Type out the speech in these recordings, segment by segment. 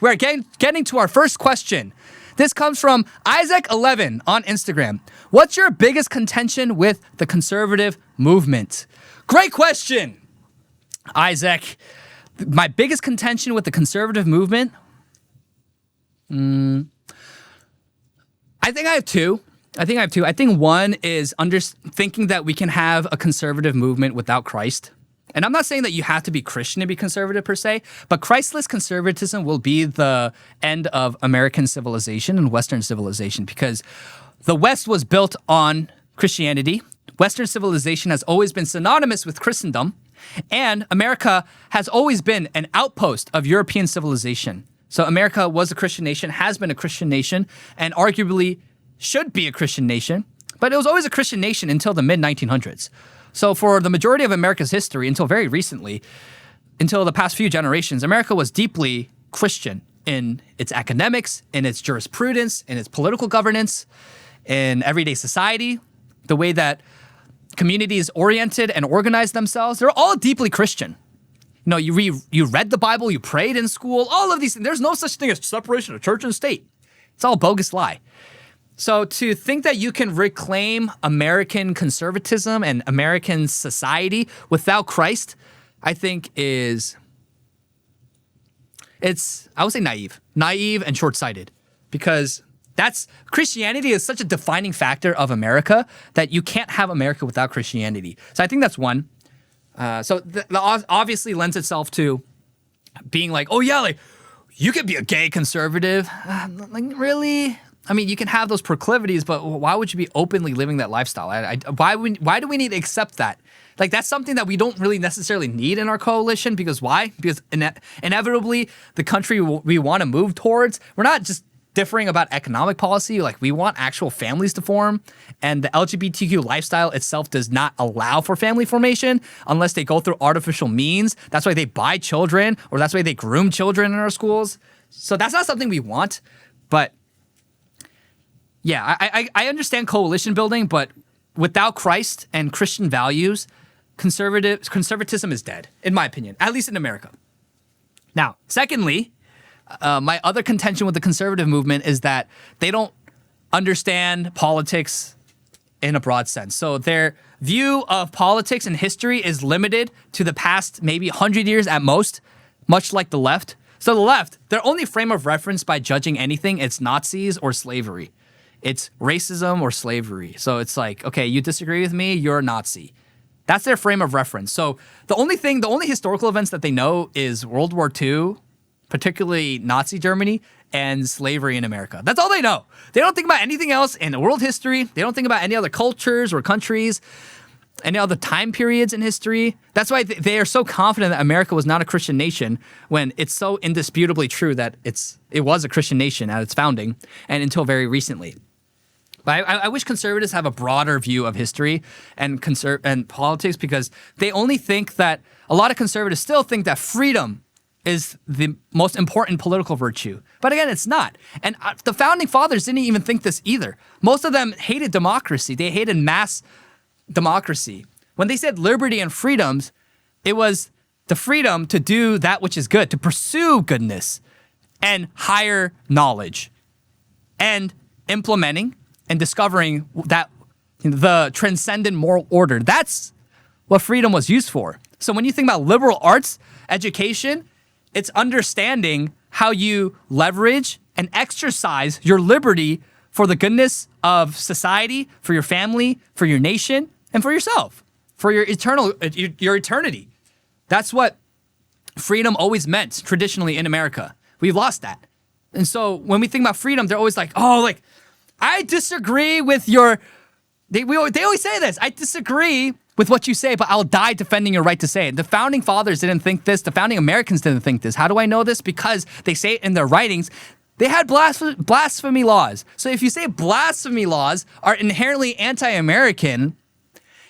We're getting to our first question. This comes from Isaac11 on Instagram. What's your biggest contention with the conservative movement? Great question, Isaac. My biggest contention with the conservative movement? I think I have two. I think one is thinking that we can have a conservative movement without Christ. And I'm not saying that you have to be Christian to be conservative per se, but Christless conservatism will be the end of American civilization and Western civilization because the West was built on Christianity. Western civilization has always been synonymous with Christendom, and America has always been an outpost of European civilization. So America was a Christian nation, has been a Christian nation, and arguably should be a Christian nation, but it was always a Christian nation until the mid-1900s. So for the majority of America's history, until very recently, until the past few generations, America was deeply Christian in its academics, in its jurisprudence, in its political governance, in everyday society, the way that communities oriented and organized themselves. They're all deeply Christian. You know, you read the Bible, you prayed in school, all of these things. There's no such thing as separation of church and state. It's all a bogus lie. So to think that you can reclaim American conservatism and American society without Christ, I think I would say naive and short-sighted, because Christianity is such a defining factor of America that you can't have America without Christianity. So I think that's one. So that obviously lends itself to being like, oh yeah, like you could be a gay conservative. Like really? I mean, you can have those proclivities, but why would you be openly living that lifestyle? Why do we need to accept that? Like, that's something that we don't really necessarily need in our coalition. Because why? Because inevitably, the country we want to move towards, we're not just differing about economic policy. Like, we want actual families to form. And the LGBTQ lifestyle itself does not allow for family formation unless they go through artificial means. That's why they buy children, or that's why they groom children in our schools. So that's not something we want. But yeah, I understand coalition building, but without Christ and Christian values, conservatism is dead, in my opinion, at least in America. Now, secondly, my other contention with the conservative movement is that they don't understand politics in a broad sense. So their view of politics and history is limited to the past maybe 100 years at most, much like the left. So the left, their only frame of reference by judging anything, it's Nazis or slavery. It's racism or slavery. So it's like, okay, you disagree with me, you're a Nazi. That's their frame of reference. So the only historical events that they know is World War II, particularly Nazi Germany, and slavery in America. That's all they know. They don't think about anything else in world history. They don't think about any other cultures or countries, any other time periods in history. That's why they are so confident that America was not a Christian nation, when it's so indisputably true that it was a Christian nation at its founding and until very recently. But I wish conservatives have a broader view of history and politics, because they only think that a lot of conservatives still think that freedom is the most important political virtue. But again, it's not. And the founding fathers didn't even think this either. Most of them hated democracy. They hated mass democracy. When they said liberty and freedoms, it was the freedom to do that which is good, to pursue goodness and higher knowledge, and implementing and discovering that the transcendent moral order. That's what freedom was used for. So when you think about liberal arts education, it's understanding how you leverage and exercise your liberty for the goodness of society, for your family, for your nation, and for yourself, for your eternity. That's what freedom always meant traditionally in America. We've lost that. And so when we think about freedom, they're always like, oh, like, I disagree with your, they always say this, I disagree with what you say, but I'll die defending your right to say it. The founding fathers didn't think this. The founding Americans didn't think this. How do I know this? Because they say it in their writings. They had blasphemy laws. So if you say blasphemy laws are inherently anti-American,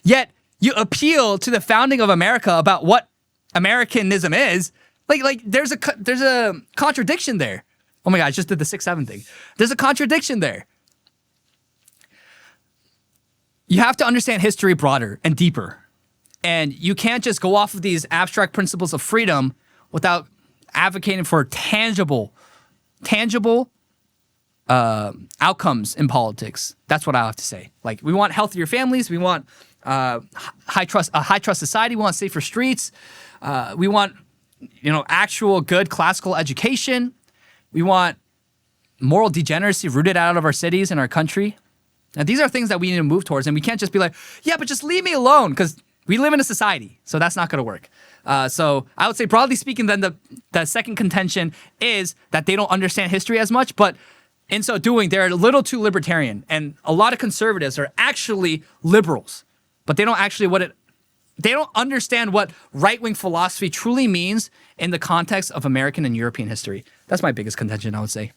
yet you appeal to the founding of America about what Americanism is, like there's a contradiction there. Oh my God, I just did the 6-7 thing. There's a contradiction there. You have to understand history broader and deeper. And you can't just go off of these abstract principles of freedom without advocating for tangible tangible outcomes in politics. That's what I have to say. Like, we want healthier families. We want a high trust society. We want safer streets. We want, actual good classical education. We want moral degeneracy rooted out of our cities and our country. And these are things that we need to move towards. And we can't just be like, yeah, but just leave me alone, because we live in a society. So that's not going to work. So I would say, broadly speaking, then the second contention is that they don't understand history as much. But in so doing, they're a little too libertarian. And a lot of conservatives are actually liberals. But they don't actually they don't understand what right-wing philosophy truly means in the context of American and European history. That's my biggest contention, I would say.